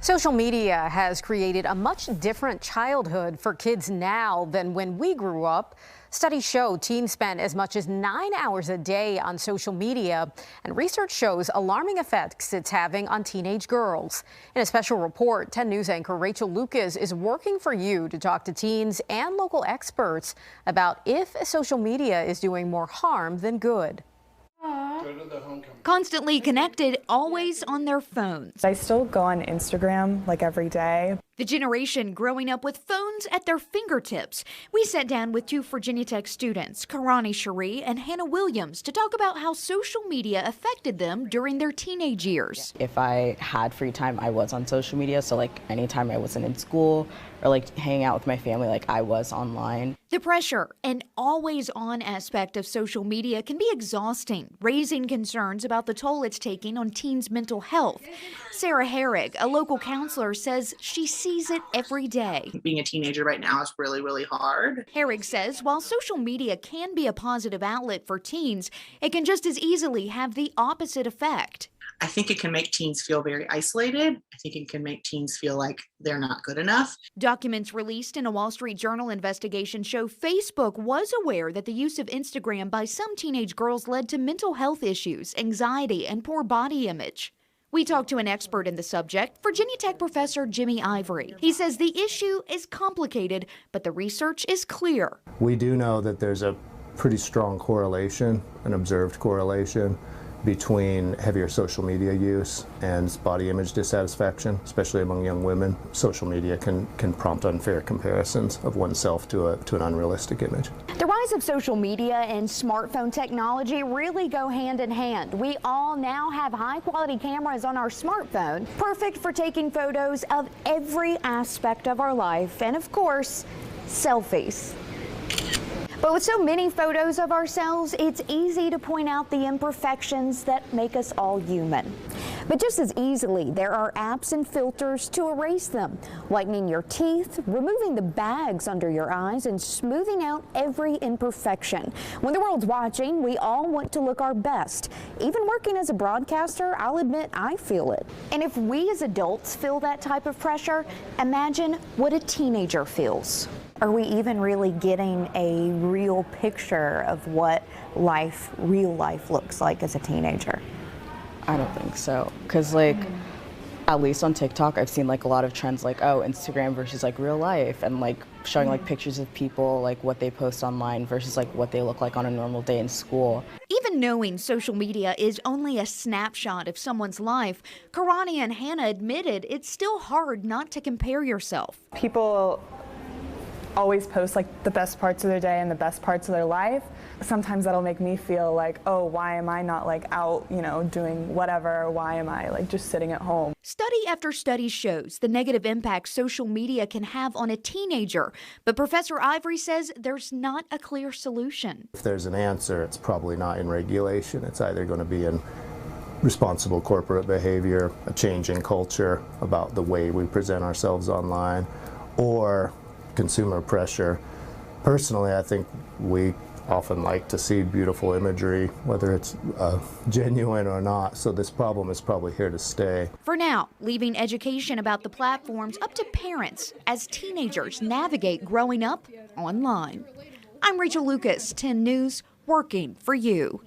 Social media has created a much different childhood for kids now than when we grew up. Studies show teens spend as much as 9 hours a day on social media, and research shows alarming effects it's having on teenage girls. In a special report, 10 News anchor Rachel Lucas is working for you to talk to teens and local experts about if social media is doing more harm than good. Constantly connected, always on their phones. I still go on Instagram like every day. The generation growing up with phones at their fingertips. We sat down with two Virginia Tech students, Karani Cherie and Hannah Williams, to talk about how social media affected them during their teenage years. If I had free time, I was on social media. So like anytime I wasn't in school or like hanging out with my family, like I was online. The pressure and always-on aspect of social media can be exhausting, raising concerns about the toll it's taking on teens' mental health. Sarah Herrig, a local counselor, says she sees it every day. Being a teenager right now is really, really hard. Herrig says while social media can be a positive outlet for teens, it can just as easily have the opposite effect. I think it can make teens feel very isolated. I think it can make teens feel like they're not good enough. Documents released in a Wall Street Journal investigation show Facebook was aware that the use of Instagram by some teenage girls led to mental health issues, anxiety, and poor body image. We talked to an expert in the subject, Virginia Tech professor Jimmy Ivory. He says the issue is complicated, but the research is clear. We do know that there's a pretty strong correlation, an observed correlation, between heavier social media use and body image dissatisfaction, especially among young women. Social media can prompt unfair comparisons of oneself to an unrealistic image. The rise of social media and smartphone technology really go hand in hand. We all now have high-quality cameras on our smartphone, perfect for taking photos of every aspect of our life, and of course, selfies. But with so many photos of ourselves, it's easy to point out the imperfections that make us all human. But just as easily, there are apps and filters to erase them, whitening your teeth, removing the bags under your eyes, and smoothing out every imperfection. When the world's watching, we all want to look our best. Even working as a broadcaster, I'll admit I feel it. And if we as adults feel that type of pressure, imagine what a teenager feels. Are we even really getting a real picture of what real life looks like as a teenager? I don't think so. Because like, at least on TikTok, I've seen like a lot of trends like, oh, Instagram versus like real life, and like showing like pictures of people, like what they post online versus like what they look like on a normal day in school. Even knowing social media is only a snapshot of someone's life, Karani and Hannah admitted it's still hard not to compare yourself. People always post like the best parts of their day and the best parts of their life. Sometimes that'll make me feel like, oh, why am I not like out, doing whatever? Why am I like just sitting at home? Study after study shows the negative impact social media can have on a teenager. But Professor Ivory says there's not a clear solution. If there's an answer, it's probably not in regulation. It's either going to be in responsible corporate behavior, a change in culture about the way we present ourselves online, or consumer pressure. Personally, I think we often like to see beautiful imagery, whether it's genuine or not, so this problem is probably here to stay. For now, leaving education about the platforms up to parents as teenagers navigate growing up online. I'm Rachel Lucas, 10 News, working for you.